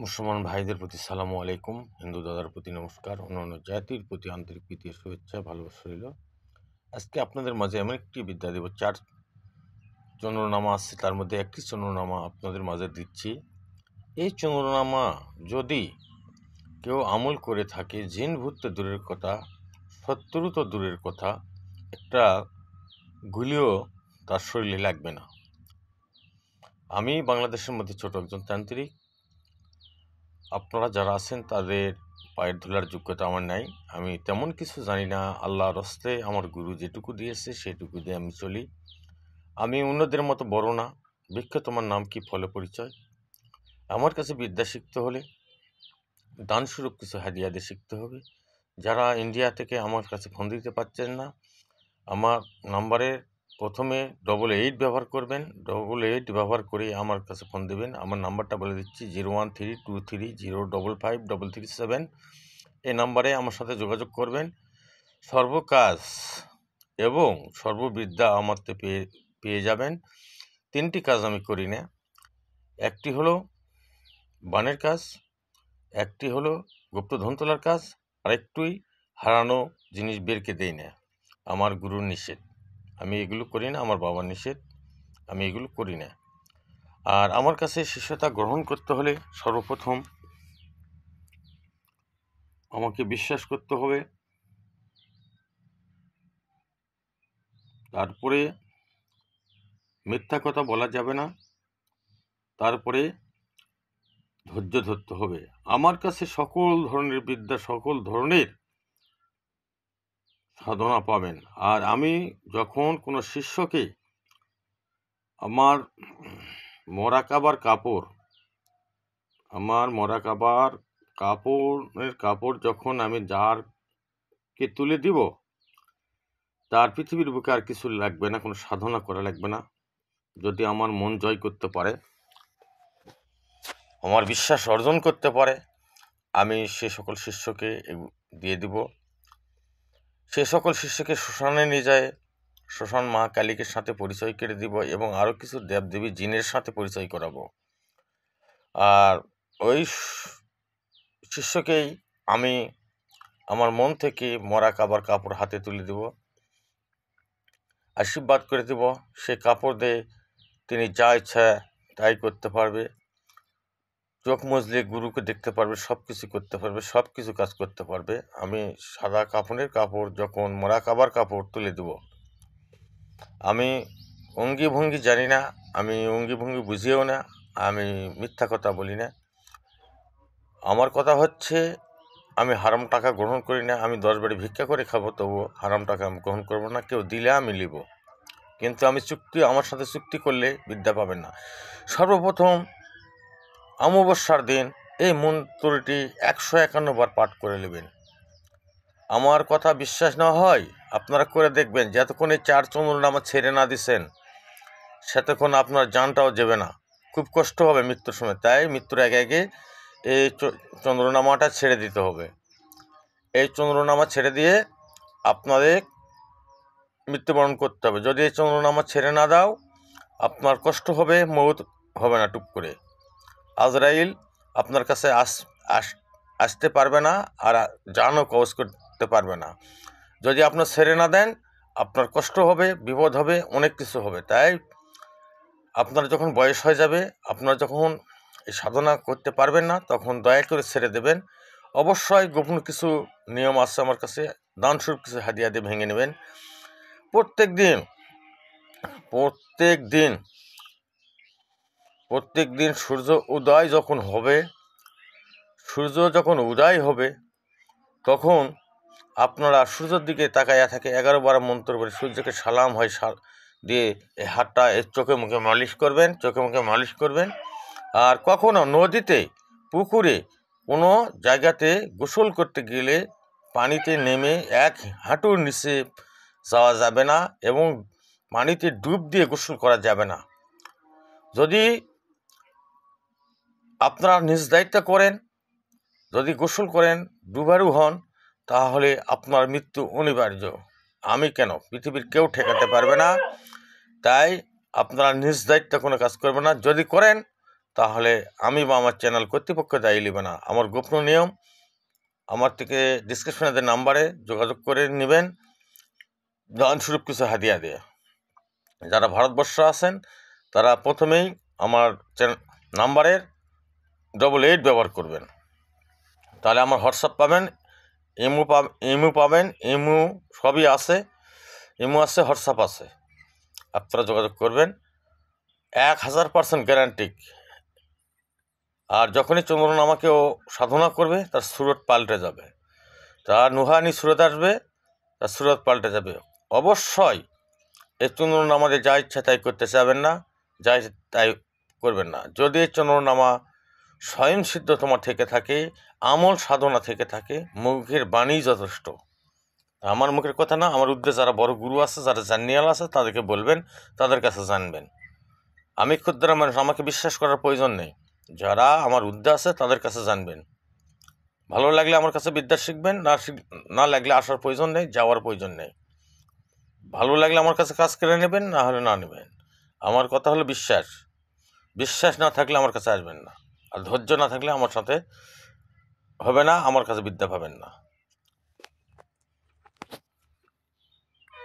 মুসলমান ভাইদের প্রতি সালামু আলাইকুম, হিন্দু দাদার প্রতি নমস্কার, অন্যান্য জাতির প্রতি আন্তরিক প্রীতি শুভেচ্ছা ভালোবাসা রইল। আজকে আপনাদের মাঝে এমন একটি বিদ্যা দেব, 4 চন্দ্রনামা আছে, তার মধ্যে একটি চন্দ্রনামা আপনাদের মাঝে দিচ্ছি। এই চন্দ্রনামা যদি কেউ আমল করে থাকে, জিন ভূত তো দূরের কথা, শত্রু তো দূরের কথা, একটা গুলিও তার শরীরে লাগবে না। আমি বাংলাদেশের মধ্যে ছোট একজন তান্ত্রিক। আপনারা যারা আছেন তাদের পায়ের ধুলার যোগ্যতা আমার নাই। আমি তেমন কিছু জানি না। আল্লাহর হস্তে আমার গুরু যেটুকু দিয়েছে সেটুকু দিয়ে আমি চলি। আমি অন্যদের মতো বড় না। ভিক্ষা তোমার নাম কি, ফলে পরিচয়। আমার কাছে বিদ্যা শিখতে হলে দানস্বরূপ কিছু হাদিয়া দিয়ে শিখতে হবে। যারা ইন্ডিয়া থেকে আমার কাছে ফোন দিতে পারছেন না, আমার নাম্বারে প্রথমে 88 ব্যবহার করবেন। 88 ব্যবহার করে আমার কাছে ফোন দেবেন। আমার নাম্বারটা বলে দিচ্ছি 01323055337। এই নাম্বারে আমার সাথে যোগাযোগ করবেন। সর্বকাজ এবং সর্ববিদ্যা আমার পেয়ে যাবেন। 3টি কাজ আমি করি না। একটি হলো বানের কাজ, একটি হলো গুপ্তধন তোলার কাজ, আর একটুই হারানো জিনিস বেরকে দেই না। আমার গুরুর নিষেধ, আমি এগুলো করি না। আমার বাবার নিষেধ, আমি এগুলো করি না। আর আমার কাছে শিষ্যতা গ্রহণ করতে হলে সর্বপ্রথম আমাকে বিশ্বাস করতে হবে, তারপরে মিথ্যা কথা বলা যাবে না, তারপরে ধৈর্য ধরতে হবে। আমার কাছে সকল ধরনের বিদ্যা, সকল ধরনের সাধনা পাবেন। আর আমি যখন কোনো শিষ্যকে আমার মরাকাবার কাপড় যখন আমি যারকে তুলে দিব, তার পৃথিবীর বুকে আর কিছু লাগবে না, কোনো সাধনা করা লাগবে না। যদি আমার মন জয় করতে পারে, আমার বিশ্বাস অর্জন করতে পারে, আমি সে সকল শিষ্যকে দিয়ে দিব। সে সকল শিষ্যকে শ্মশানে নিয়ে যায়, শ্মশান মা কালীকে সাথে পরিচয় করে দিব এবং আরও কিছু দেবদেবী জিনের সাথে পরিচয় করাবো। আর ওই শিষ্যকেই আমি আমার মন থেকে মরা কাপড় হাতে তুলে দেব, আশীর্বাদ করে দেব। সে কাপড় দিয়ে তিনি যা ইচ্ছা তাই করতে পারবে, চোখ মুজলে গুরুকে দেখতে পারবে, সব কিছু করতে পারবে, সব কিছু কাজ করতে পারবে। আমি সাদা কাপড় যখন মরা কাপড় তুলে দেব, আমি অঙ্গি ভঙ্গি জানি না, আমি অঙ্গি ভঙ্গি বুঝিও না, আমি মিথ্যা কথা বলি না। আমার কথা হচ্ছে, আমি হারাম টাকা গ্রহণ করি না। আমি 10 বাড়ি ভিক্ষা করে খাবো, তবুও হারাম টাকা আমি গ্রহণ করবো না। কেউ দিলে আমি নিব, কিন্তু আমার সাথে চুক্তি করলে বিদ্যা পাবেন না। সর্বপ্রথম অমাবস্যার দিন এই মন্ত্রটি 151 বার পাঠ করে নেবেন। আমার কথা বিশ্বাস না হয় আপনারা করে দেখবেন। যতক্ষণ এই 4 চন্দ্রনামা ছেড়ে না দিছেন, সেতক্ষণ আপনার জানটাও যাবে না, খুব কষ্ট হবে মৃত্যুর সময়। তাই মৃত্যুর আগে এই চন্দ্রনামাটা ছেড়ে দিতে হবে। এই চন্দ্রনামা ছেড়ে দিয়ে আপনাদের মৃত্যুবরণ করতে হবে। যদি এই চন্দ্রনামা ছেড়ে না দাও, আপনার কষ্ট হবে, মৌত হবে না টুপ করে। আজরাইল আপনার কাছে আসতে পারবে না, আর জানও কবজ করতে পারবে না। যদি আপনার ছেড়ে না দেন, আপনার কষ্ট হবে, বিপদ হবে, অনেক কিছু হবে। তাই আপনার যখন বয়স হয়ে যাবে, আপনার যখন এই সাধনা করতে পারবেন না, তখন দয়া করে ছেড়ে দেবেন। অবশ্যই গোপন কিছু নিয়ম আছে আমার কাছে, দানস্বরূপ কিছু হাদিয়া দিয়ে ভেঙে নেবেন। প্রত্যেক দিন সূর্য যখন উদয় হবে, তখন আপনারা সূর্যের দিকে তাকাইয়া থাকে 11 বার মন্ত্র করে সূর্যকে সালাম হয় দিয়ে এই হাতটা চোখে মুখে মালিশ করবেন। আর কখনো নদীতে, পুকুরে, কোনো জায়গাতে গোসল করতে গেলে পানিতে নেমে 1 হাঁটুর নিচে যাওয়া যাবে না এবং পানিতে ডুব দিয়ে গোসল করা যাবে না। যদি আপনারা নিজ দায়িত্ব করেন, যদি গোসল করেন, ডুবারু হন, তাহলে আপনার মৃত্যু অনিবার্য। আমি কেন, পৃথিবীর কেউ ঠেকাতে পারবে না। তাই আপনারা নিজ দায়িত্ব কোনো কাজ করবেন না। যদি করেন, তাহলে আমি বা আমার চ্যানেল কর্তৃপক্ষ দায়ী নেবে না। আমার গোপন নিয়ম, আমার থেকে ডিসক্রিপশনে যে নাম্বারে যোগাযোগ করে নেবেন দানস্বরূপ কিছু হাদিয়া দিয়ে। যারা ভারতবর্ষ আছেন তারা প্রথমেই আমার নাম্বারের 88 ব্যবহার করবেন, তাহলে আমার হোয়াটসঅ্যাপ পাবেন, ইমো পাবেন, ইমো সবই আছে, ইমো আছে, হোয়াটসঅ্যাপ আছে, আপনারা যোগাযোগ করবেন। 1000% গ্যারান্টি। আর যখনই চন্দ্রনামা কেউ সাধনা করবে তার সুরত পাল্টে যাবে, তার নুহানি সুরত আসবে, তার সুরত পাল্টে যাবে। অবশ্যই এই চন্দ্রনামাতে যা ইচ্ছা তাই করতে চাবেন না, যা তাই করবেন না। যদি এই চন্দ্রনামা স্বয়ংসিদ্ধ তোমার থেকে থাকে, আমল সাধনা থেকে থাকে, মুখের বাণী যথেষ্ট। আমার মুখের কথা না, আমার উদ্দেশ্যে যারা বড় গুরু আছে, যারা জানিয়াল আছে, তাদেরকে বলবেন, তাদের কাছে জানবেন। আমি ক্ষুদ্র মানুষ, আমাকে বিশ্বাস করার প্রয়োজন নেই। যারা আমার উদ্দে আছে তাদের কাছে জানবেন। ভালো লাগলে আমার কাছে বিদ্যা শিখবেন, না লাগলে আসার প্রয়োজন নেই, যাওয়ার প্রয়োজন নেই। ভালো লাগলে আমার কাছে কাজ করে নেবেন, না হলে না নেবেন। আমার কথা হলো বিশ্বাস। বিশ্বাস না থাকলে আমার কাছে আসবেন না, আর ধৈর্য না থাকলে আমার সাথে হবে না, আমার কাছে বিদ্যা পাবেন না।